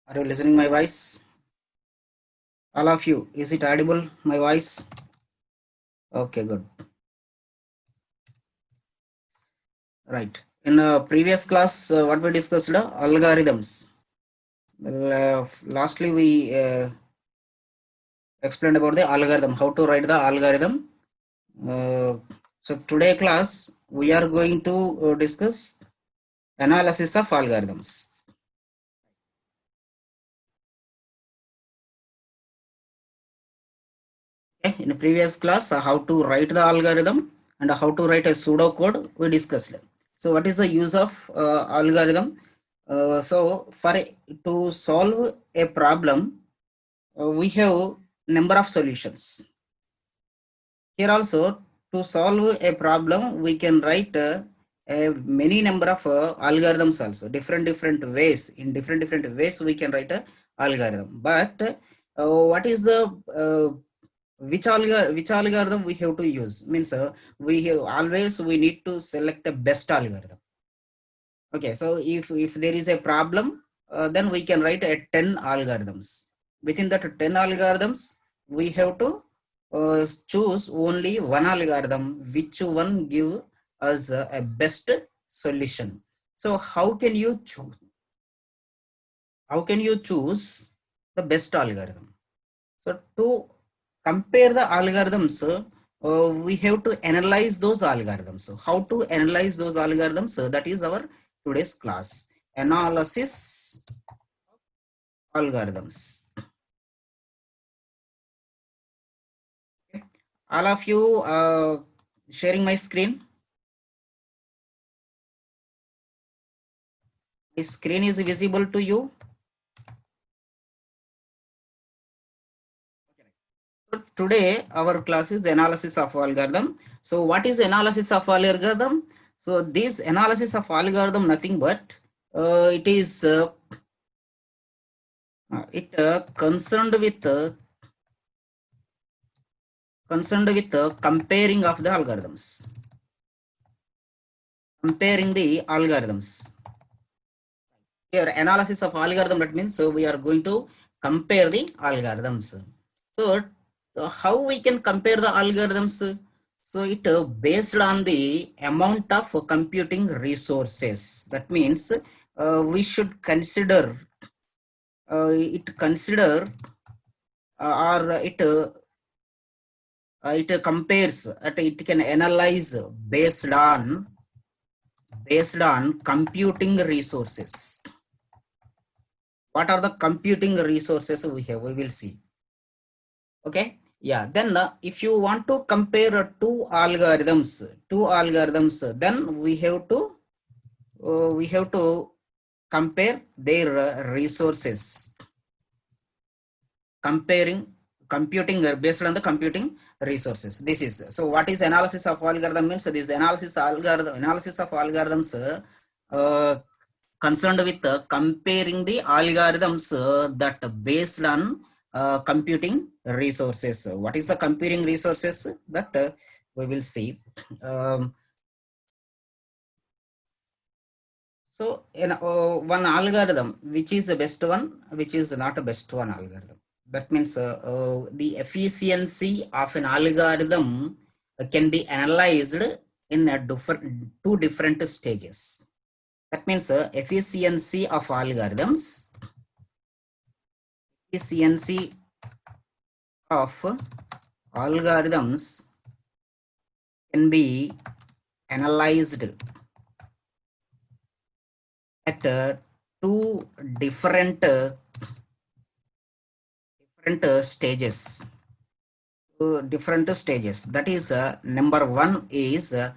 Are you listening my voice? All of you, is it audible, my voice? Okay, good. Right. In previous class, what we discussed, algorithms. Lastly, we explained about the algorithm, how to write the algorithm. So today class, we are going to discuss analysis of algorithms. Okay. In the previous class, how to write the algorithm and how to write a pseudocode, we discussed. So what is the use of algorithm? So to solve a problem, we have number of solutions. Here also, to solve a problem, we can write a many number of algorithms also, different ways. In different ways, we can write a algorithm. But what is the which algorithm we have to use? Means we have always we need to select a best algorithm. Okay, so if there is a problem, then we can write a 10 algorithms. Within that 10 algorithms, we have to choose only one algorithm, which one give us a best solution. So how can you choose? How can you choose the best algorithm? So to compare the algorithms, we have to analyze those algorithms. So how to analyze those algorithms? That is our today's class. Analysis algorithms. Okay. All of you sharing my screen. My screen is visible to you. So today our class is analysis of algorithm. So what is analysis of algorithm? So this analysis of algorithm nothing but it is concerned with comparing of the algorithms. Comparing the algorithms. Here analysis of algorithm, that means so we are going to compare the algorithms. So how we can compare the algorithms? So it based on the amount of computing resources. That means we should consider or it compares, it can analyze based on computing resources. What are the computing resources we have? We will see. Okay. Yeah. Then if you want to compare two algorithms, then we have to compare their resources. Comparing computing based on the computing resources. This is so. What is analysis of algorithm means? This analysis of algorithms concerned with comparing the algorithms that based on computing resources. What is the computing resources? That we will see. So in one algorithm, which is the best one, which is not a best one algorithm. That means the efficiency of an algorithm can be analyzed in two different stages. That means efficiency of algorithms can be analyzed at two different stages. Different stages. That is number one is a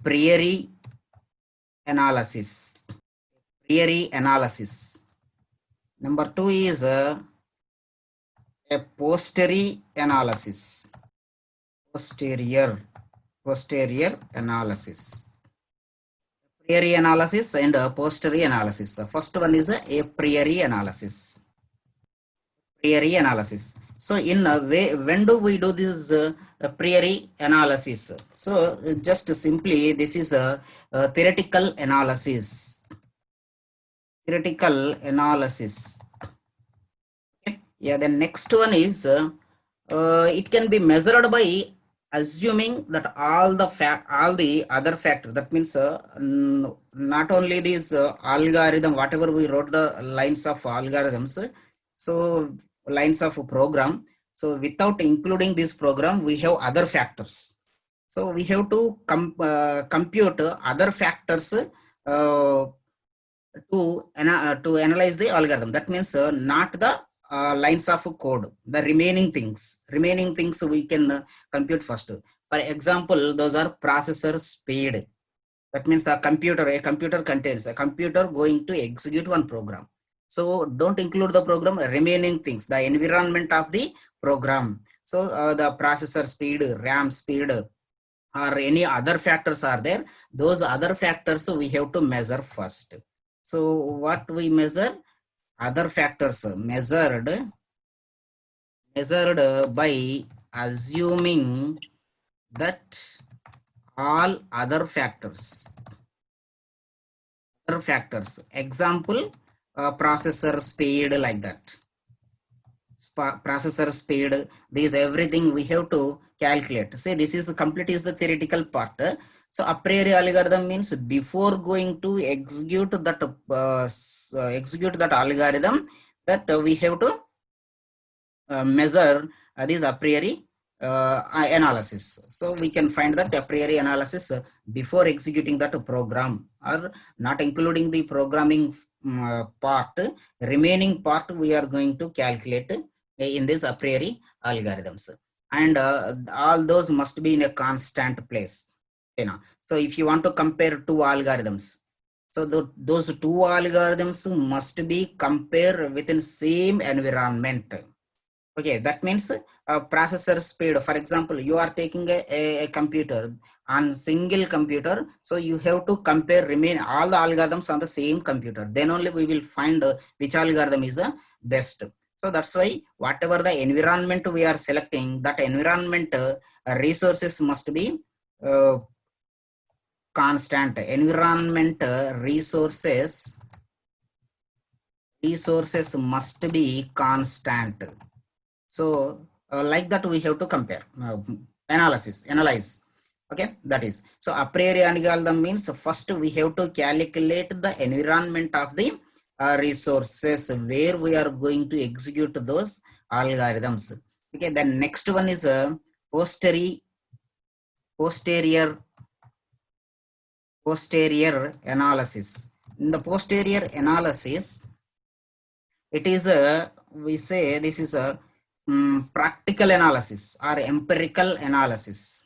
priori analysis. Number two is a posterior analysis. Posterior analysis. Priori analysis and posterior analysis. The first one is a priori analysis. So in a way, when do we do this priori analysis? So just simply this is a theoretical analysis. Yeah, the next one is it can be measured by assuming that all the other factors. That means not only this algorithm, whatever we wrote the lines of algorithms, so lines of program. So without including this program, we have other factors. So we have to compute other factors to analyze the algorithm. That means not the lines of code, the remaining things we can compute first. For example, those are processor speed. That means a computer contains a computer going to execute one program. So don't include the program, remaining things, the environment of the program. So the processor speed, RAM speed, or any other factors are there. Those other factors we have to measure first. So what we measure? Other factors measured by assuming that all other factors, example, processor speed, like that. Processor speed, these everything we have to calculate. Say this is complete is the theoretical part. So a priori algorithm means before going to execute that algorithm, that we have to measure this a priori analysis. So we can find that a priori analysis before executing that program, or not including the programming part, remaining part we are going to calculate in this a priori algorithms. And all those must be in a constant place. You know, so if you want to compare two algorithms, so those two algorithms must be compared within same environment. Okay, that means processor speed. For example, you are taking a computer on single computer, so you have to compare remain all the algorithms on the same computer. Then only we will find which algorithm is the best. So that's why whatever the environment we are selecting, that environment resources must be uh, constant. Environment resources must be constant. So like that we have to compare, analyze. Okay, that is. So a priori algorithm means first we have to calculate the environment of the resources where we are going to execute those algorithms. Okay, then next one is posterior posterior posterior analysis. In the posterior analysis, it is a, we say this is a practical analysis or empirical analysis.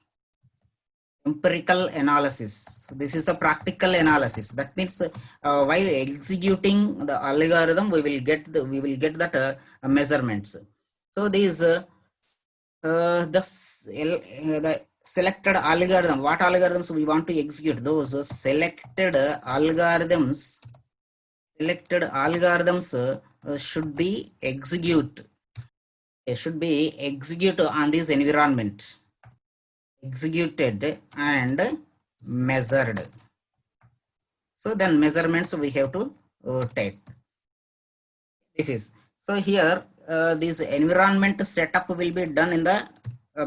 This is a practical analysis. That means while executing the algorithm, we will get that measurements. So these the selected algorithm, what algorithms we want to execute, those selected algorithms should be executed on this environment, executed and measured. So then measurements we have to take. This is, so here this environment setup will be done in the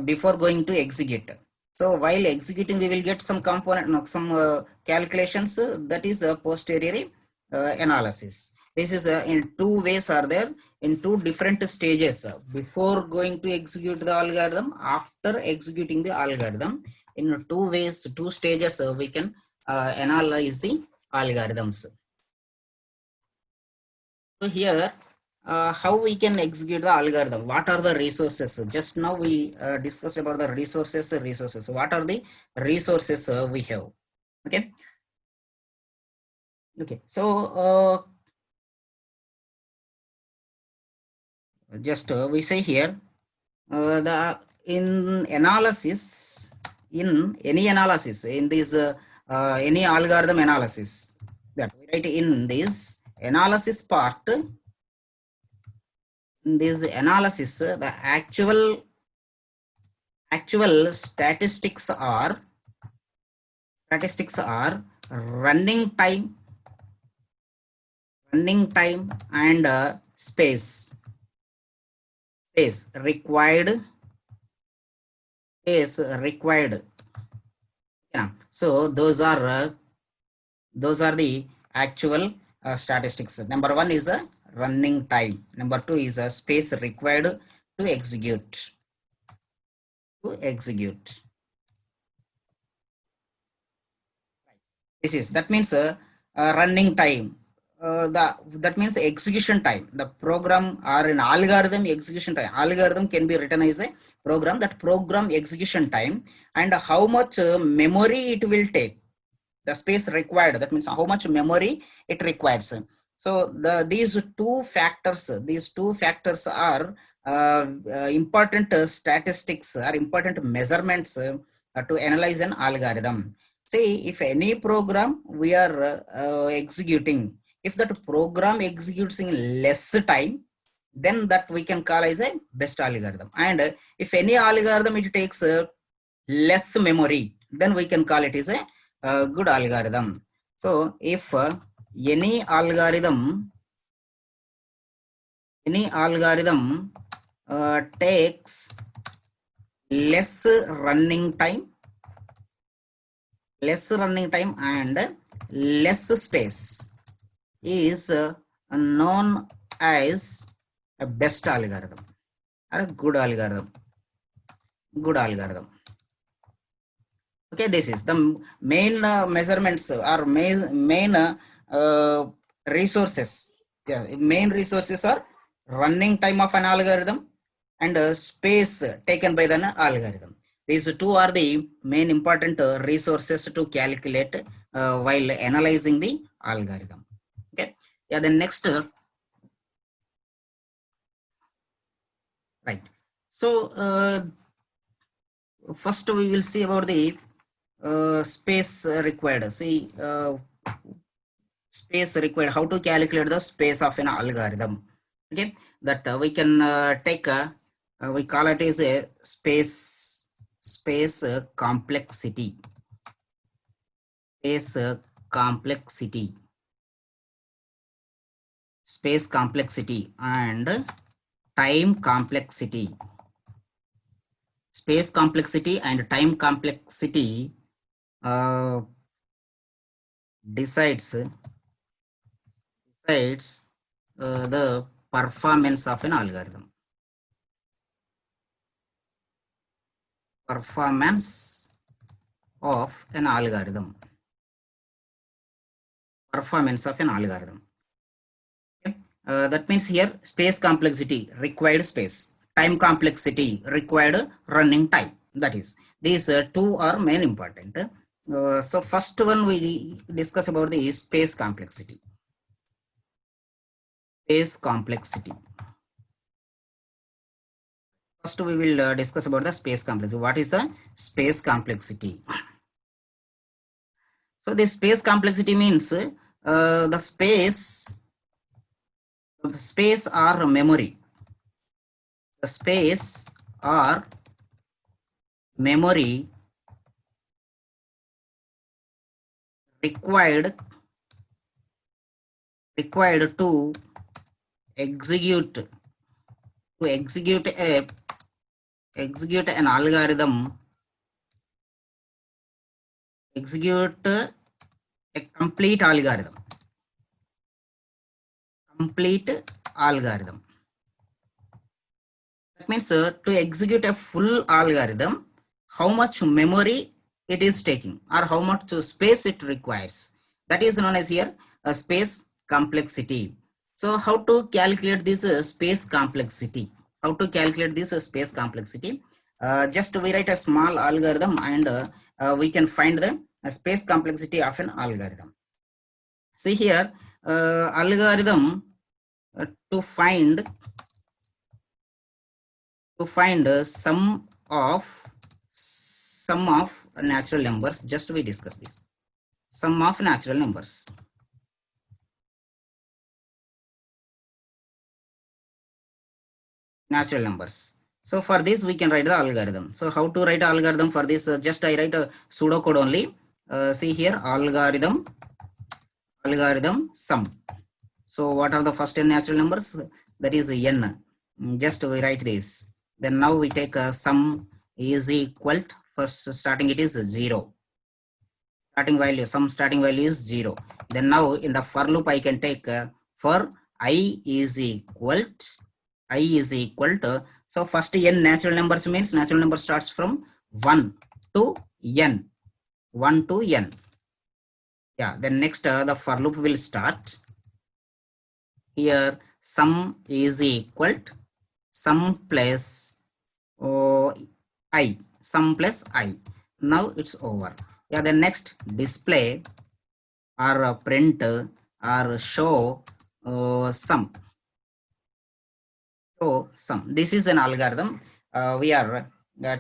before going to execute. So while executing, we will get some component, no, some calculations. That is a posterior analysis. This is in two ways are there, in two different stages. Before going to execute the algorithm, after executing the algorithm, in two ways, two stages, we can analyze the algorithms. So here, how we can execute the algorithm? What are the resources? Just now we discussed about the resources. What are the resources we have? Okay. Okay. So just we say here the in analysis, in any analysis, in this any algorithm analysis, that we write in this analysis part. In this analysis, the actual statistics are running time and space. space required, space required. Yeah. So those are the actual statistics. Number one is a running time. Number two is a space required to execute. To execute. This is that means running time. That means execution time. The program or an algorithm execution time. Algorithm can be written as a program. That program execution time and how much memory it will take. The space required, that means how much memory it requires. So these two factors are important statistics or important measurements to analyze an algorithm. See, if any program we are executing, if that program executes in less time, then that we can call as a best algorithm. And if any algorithm it takes less memory, then we can call it as a good algorithm. So if any algorithm takes less running time and less space is known as a best algorithm or a good algorithm. Okay, this is the main measurements or main resources. Yeah, main resources are running time of an algorithm and space taken by the algorithm. These two are the main important resources to calculate while analyzing the algorithm. Okay, yeah. The next, right. So first we will see about the space required. See, space required, how to calculate the space of an algorithm. Okay, that we can take we call it as a space complexity. Space complexity. Space complexity and time complexity. Space complexity and time complexity decides the performance of an algorithm. Performance of an algorithm. Performance of an algorithm. Okay. That means here space complexity, required space, time complexity, required running time. That is, these two are main important. So first one we discuss about the space complexity. Space complexity. First we will discuss about the space complexity. What is the space complexity? So the space complexity means the space or memory. The space or memory required to execute an algorithm, execute a complete algorithm. That means to execute a full algorithm, how much memory it is taking or how much space it requires. That is known as here a space complexity. So how to calculate this space complexity? How to calculate this space complexity? Just we write a small algorithm and we can find the space complexity of an algorithm. See here, algorithm to find sum of natural numbers. Just we discuss this sum of natural numbers. So for this we can write the algorithm. So how to write algorithm for this? Just I write a pseudocode only. See here, algorithm sum. So what are the first n natural numbers? That is n. just we write this. Then now we take sum is equal to, first starting it is 0. Starting value, some starting value is 0. Then now in the for loop I can take for I is equal to, so first n natural numbers means natural number starts from 1 to n. 1 to n. Yeah, then next the for loop will start. Here sum is equal to sum plus I, sum plus I. Now it's over. Yeah, the next display or print or show sum. Show sum. This is an algorithm we are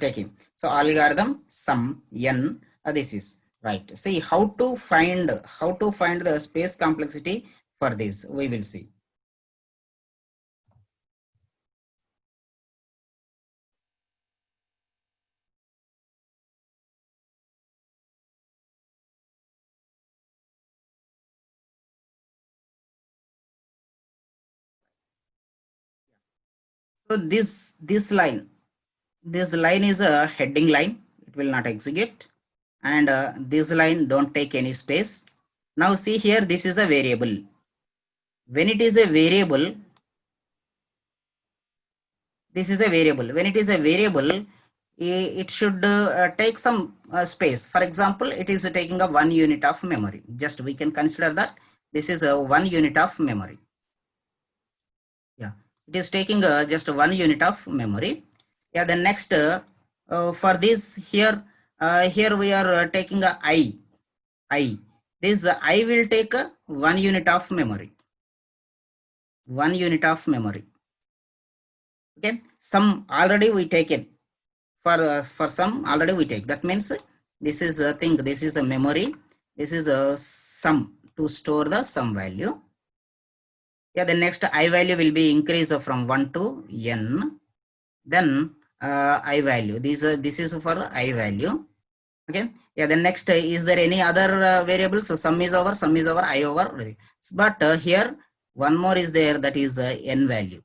taking. So algorithm sum n. This is right. See how to find the space complexity for this. We will see. So this line is a heading line. It will not execute, and this line don't take any space. Now see here, this is a variable. When it is a variable, this is a variable. When it is a variable, it should take some space. For example, it is taking a 1 unit of memory. Just we can consider that this is a 1 unit of memory. Yeah, it is taking just 1 unit of memory. Yeah, the next for this here, here we are taking a I. This I will take 1 unit of memory. 1 unit of memory. Okay, some already we take it. For some already we take. That means this is a thing. This is a memory. This is a sum to store the sum value. Yeah, the next I value will be increased from 1 to n. Then I value. This is for I value. Okay. Yeah. Then next, is there any other variables? So sum is over, I over. But here one more is there, that is n value.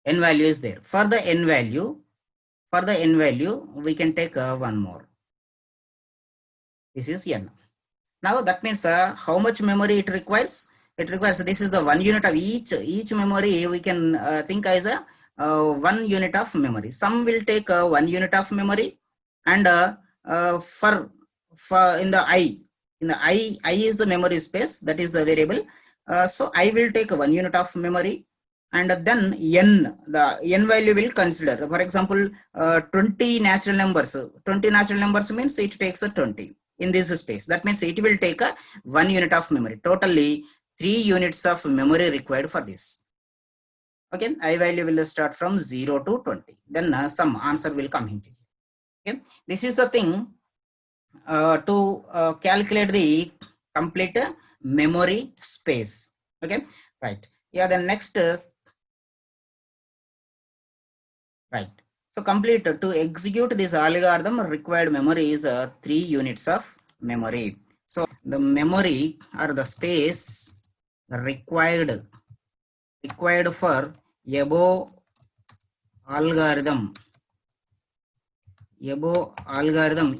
N value is there. For the n value, we can take one more. This is n. Now that means how much memory it requires? It requires, this is the 1 unit of each memory. We can think as a 1 unit of memory. Some will take 1 unit of memory, and for in the I is the memory space, that is the variable. So I will take 1 unit of memory, and then n, the n value will consider. For example, 20 natural numbers. 20 natural numbers means it takes a 20 in this space. That means it will take a 1 unit of memory. Totally 3 units of memory required for this. Okay, I value will start from 0 to 20. Then some answer will come into here. Okay, this is the thing to calculate the complete memory space. Okay, right. Yeah, then next right. So complete to execute this algorithm required memory is 3 units of memory. So the memory or the space required for above algorithm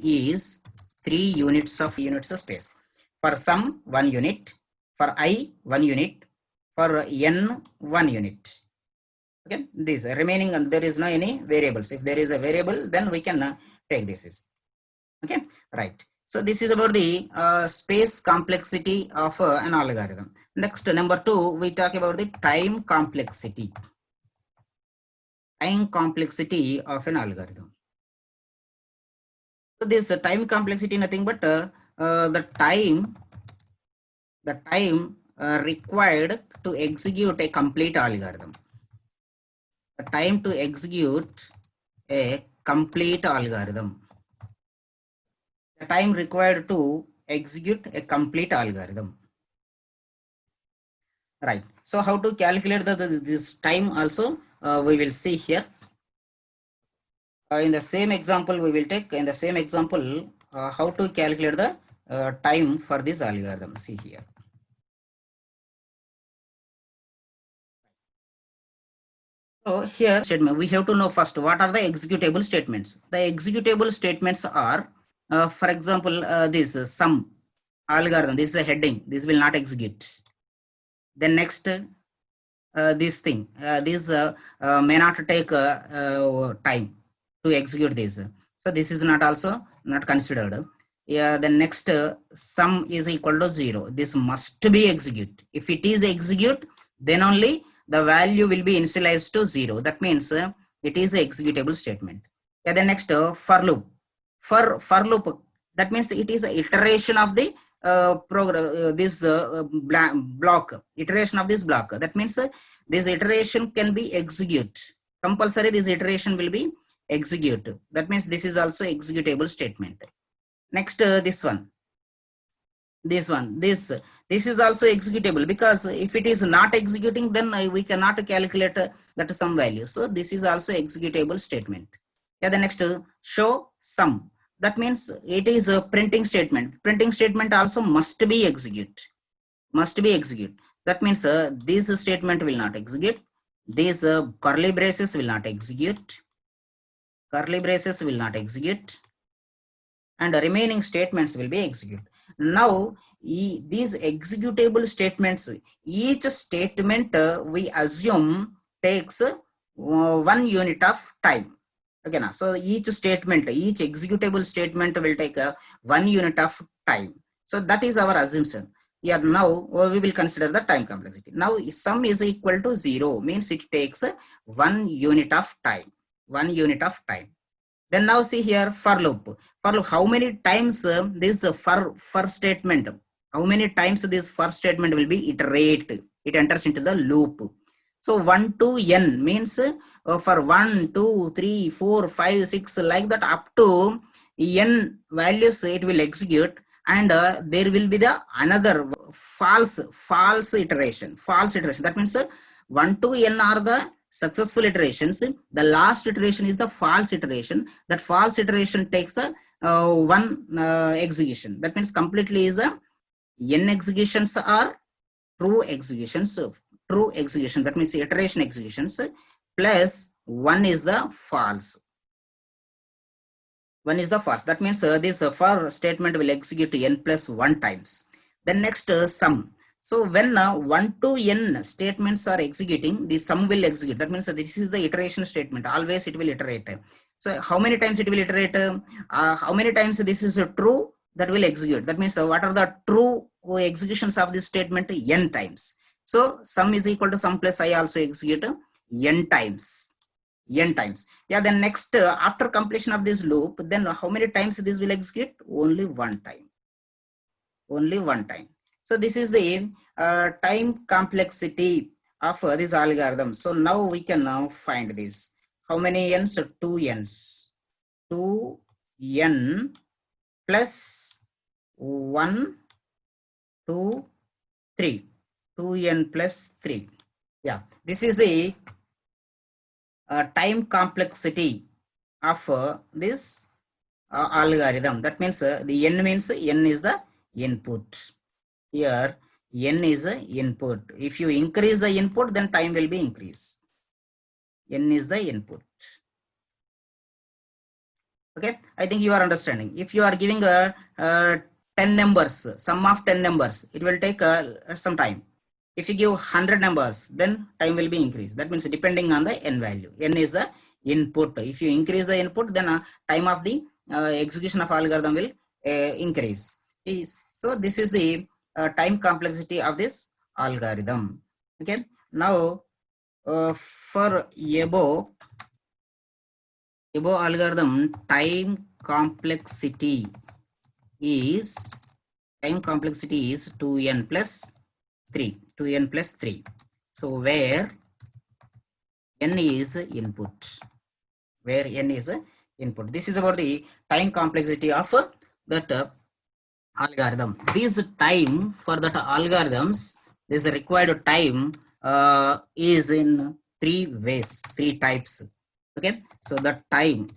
is 3 units of space. For sum 1 unit, for I 1 unit, for n 1 unit. Okay, this remaining, and there is no any variables. If there is a variable, then we can take this is. Okay, right. So this is about the space complexity of an algorithm. Next, number 2, we talk about the time complexity. Time complexity of an algorithm. So this time complexity nothing but the time required to execute a complete algorithm. The time to execute a complete algorithm. The time required to execute a complete algorithm. Right. So how to calculate this time also we will see here. In the same example we will take, in the same example how to calculate the time for this algorithm. See here. So here statement, we have to know first what are the executable statements. The executable statements are, for example, this sum algorithm. This is a heading. This will not execute. Then next, this thing. This may not take time to execute this. So this is not also not considered. Yeah. The next sum is equal to 0. This must be execute. If it is execute, then only the value will be initialized to 0. That means it is a executable statement. Yeah. The next for loop. For loop, that means it is a iteration of the this block, iteration of this block. That means this iteration can be execute. Compulsory this iteration will be execute. That means this is also executable statement. Next this one, this is also executable, because if it is not executing, then we cannot calculate that some value. So this is also executable statement. Yeah. The next show sum, that means it is a printing statement. Printing statement also must be execute. That means this statement will not execute. These curly braces will not execute. And the remaining statements will be executed. Now these executable statements, each statement we assume takes 1 unit of time. Okay, now so each executable statement will take 1 unit of time. So that is our assumption. Here now we will consider the time complexity. Now sum is equal to 0 means it takes 1 unit of time. Then now see here for loop. How many times this for statement, how many times this for statement will be iterate? It enters into the loop. So 1 to n means for 1, 2, 3, 4, 5, 6 like that up to n values it will execute, and there will be the another false iteration. That means 1 to n are the successful iterations. The last iteration is the false iteration. That false iteration takes the one execution. That means completely is the n executions are true executions. True execution, that means iteration executions, plus 1 is the false. That means this for statement will execute n plus 1 times. Then next sum. So when 1 to n statements are executing, the sum will execute. That means this is the iteration statement. Always it will iterate. So how many times it will iterate? How many times this is true, that will execute. That means what are the true executions of this statement? N times. So sum is equal to sum plus I also execute n times. Yeah. Then next after completion of this loop, then how many times this will execute? Only one time. So this is the time complexity of this algorithm. So now we can now find this. How many n's? 2 n's. 2n plus 1, 2, 3. 2n plus 3. Yeah. This is the time complexity of this algorithm. That means the n means n is the input. Here n is the input. If you increase the input, then time will be increased. N is the input. Okay, I think you are understanding. If you are giving a 10 numbers, sum of 10 numbers, it will take some time. If you give 100 numbers, then time will be increased. That means depending on the n value. N is the input. If you increase the input, then time of the execution of algorithm will increase. So this is the time complexity of this algorithm. Okay. Now for above algorithm, time complexity is 2n plus 3. So where n is input. This is about the time complexity of that algorithm. This time for that algorithms, this required time is in 3 ways, 3 types. Okay, so the time,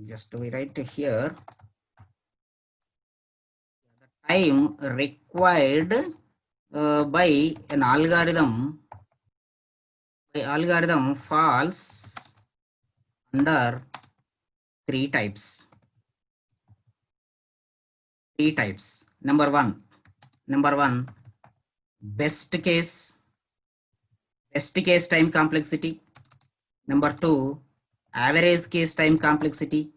just we write here, the time required by an algorithm The algorithm falls under three types. Three types. Number one, best case time complexity. Number two, average case time complexity.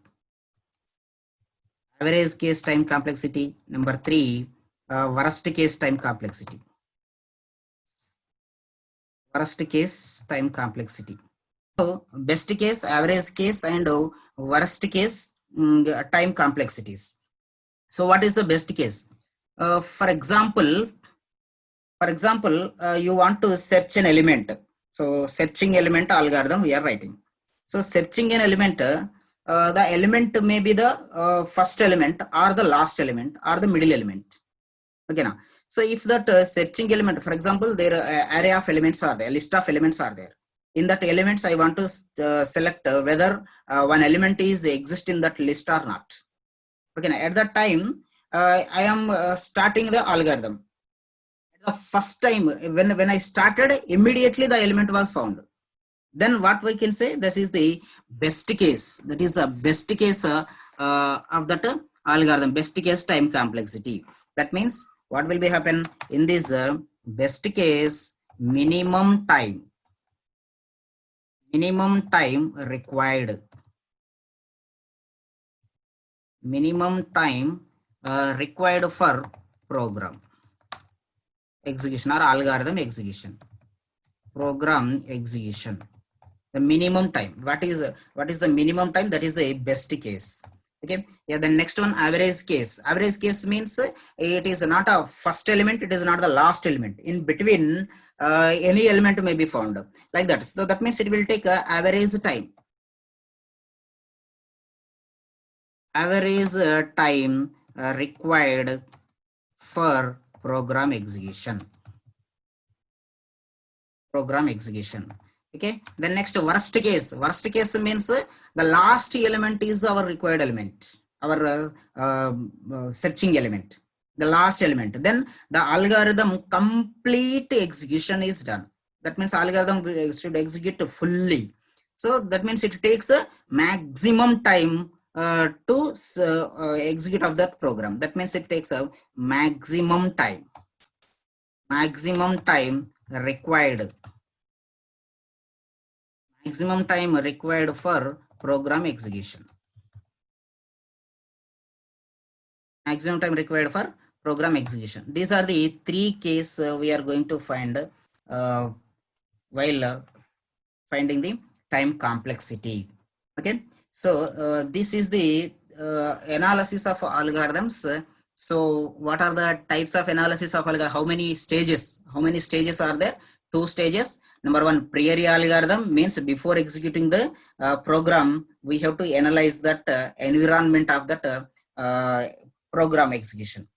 Average case time complexity. Number three, worst case time complexity. Worst case time complexity. So best case, average case, and worst case time complexities. So what is the best case? For example, you want to search an element. So searching element algorithm we are writing. So searching an element, the element may be the first element or the last element or the middle element. Okay, now. So if that searching element, for example, there array of elements are there, list of elements are there. In that elements, I want to select whether one element is exist in that list or not. Okay, now at that time, I am starting the algorithm. The first time when I started, immediately the element was found. Then what we can say, this is the best case. That is the best case of that algorithm, best case time complexity. That means what will be happen in this best case, minimum time required. Minimum time required for program execution or algorithm execution. Program execution. The minimum time. What is the minimum time? That is the best case. Okay. Yeah. The next one, average case. Average case means it is not a first element. It is not the last element. In between, any element may be found like that. So that means it will take average time. Average time required for program execution. Program execution. Okay. The next, worst case. Worst case means the last element is our required element, our searching element, the last element. Then the algorithm complete execution is done. That means algorithm should execute fully. So that means it takes the maximum time to execute of that program. That means it takes a maximum time required. Maximum time required for program execution. Maximum time required for program execution. These are the three cases we are going to find while finding the time complexity. Okay, so this is the analysis of algorithms. So what are the types of analysis of algorithm? How many stages? How many stages are there? Two stages. Number one, priori algorithm means before executing the program, we have to analyze that environment of that program execution.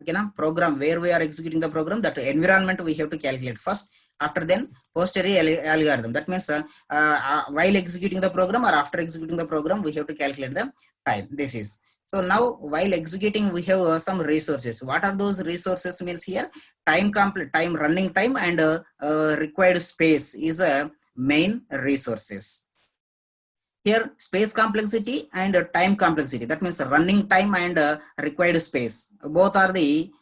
Okay, now program where we are executing the program, that environment we have to calculate first. After then, posteriori algorithm. That means while executing the program or after executing the program, we have to calculate the time. This is. So now while executing, we have some resources. What are those resources? Means here time running time and required space is a main resources. Here space complexity and time complexity. That means running time and required space. Both are the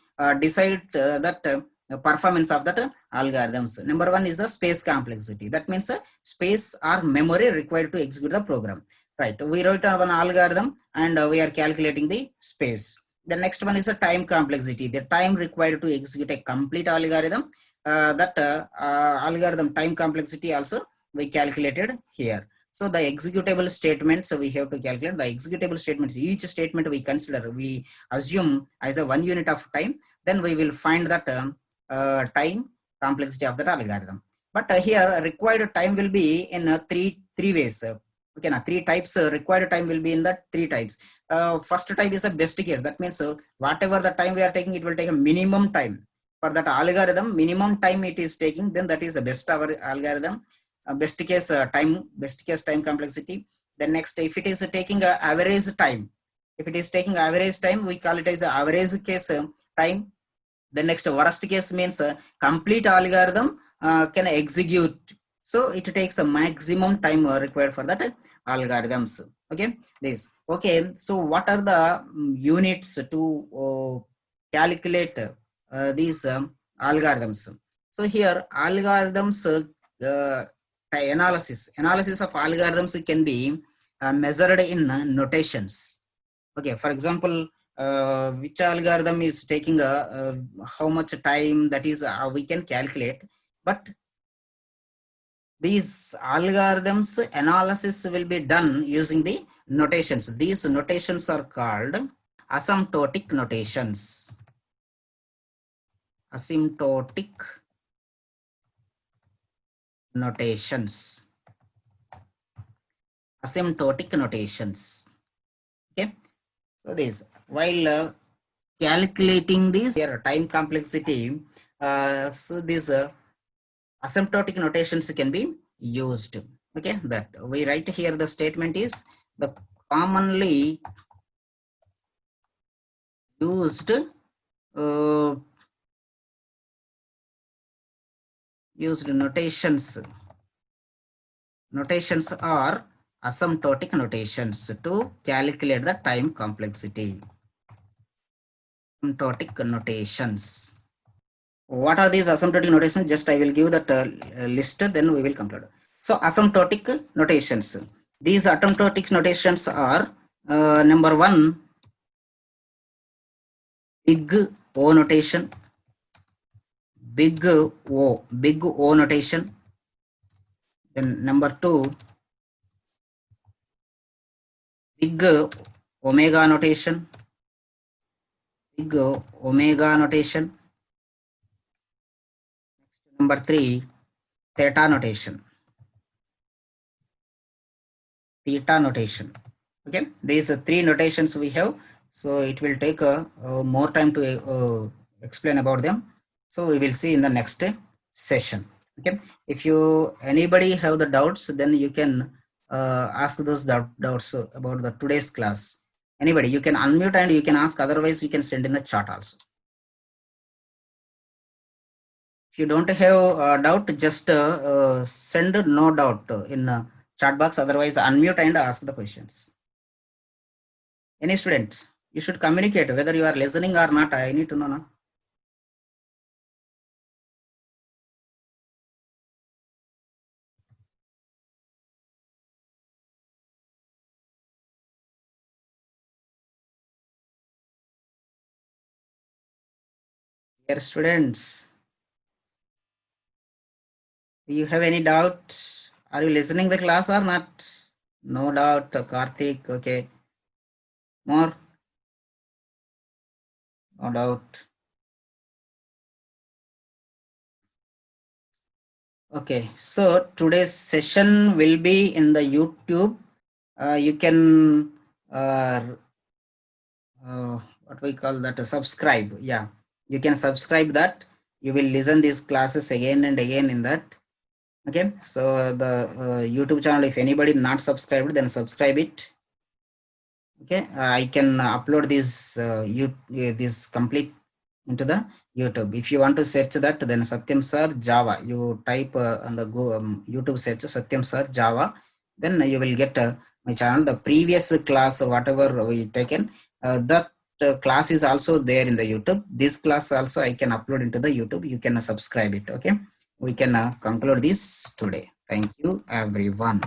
decide that performance of that algorithms. Number one is the space complexity. That means space or memory required to execute the program. Right. We wrote one algorithm and we are calculating the space. The next one is the time complexity. The time required to execute a complete algorithm. That algorithm time complexity also we calculated here. So the executable statements we have to calculate. The executable statements, each statement we consider, we assume as a 1 unit of time. Then we will find that time complexity of that algorithm. But here required time will be in three ways. Okay, now three types. Required time will be in that three types. First type is the best case. That means whatever the time we are taking, it will take a minimum time. For that algorithm, minimum time it is taking, then that is the best our algorithm. Best case time complexity. Then next, if it is taking average time, we call it as average case time. The next, worst case means complete algorithm can execute. So it takes the maximum time required for that algorithms. Okay, this. Okay, so what are the units to calculate these algorithms? So here algorithms analysis of algorithms can be measured in notations. Okay, for example, which algorithm is taking how much time, that is we can calculate, but these algorithms analysis will be done using the notations. These notations are called asymptotic notations. Asymptotic notations. Asymptotic notations. Okay, so this, while calculating this here time complexity, so these asymptotic notations can be used. Okay, that we write here, the statement is the commonly used notations are asymptotic notations to calculate the time complexity. Asymptotic notations. What are these asymptotic notations? Just I will give that list, then we will conclude. So asymptotic notations. These asymptotic notations are number one, big O notation, big O notation. Then number two, big omega notation, big omega notation. Number three, theta notation, theta notation. Okay, these are three notations we have, so it will take more time to explain about them. So we will see in the next session. Okay, if you anybody have the doubts, then you can ask those doubts about the today's class. Anybody, you can unmute and you can ask, otherwise you can send in the chat also. If you don't have a doubt, just send no doubt in chat box, otherwise unmute and ask the questions. Any student, you should communicate whether you are listening or not. I need to know now. Dear students, do you have any doubt? Are you listening the class or not? No doubt, Karthik. Okay. More? No doubt. Okay. So today's session will be in the YouTube. You can what we call that, subscribe. Yeah, you can subscribe that. You will listen these classes again and again in that. Okay, so the YouTube channel, if anybody not subscribed, then subscribe it. Okay, I can upload this this complete into the YouTube. If you want to search that, then Satyam Sir Java, you type on the YouTube search Satyam Sir Java, then you will get my channel. The previous class, whatever we taken, that class is also there in the YouTube. This class also I can upload into the YouTube. You can subscribe it. Okay, we can conclude this today. Thank you everyone.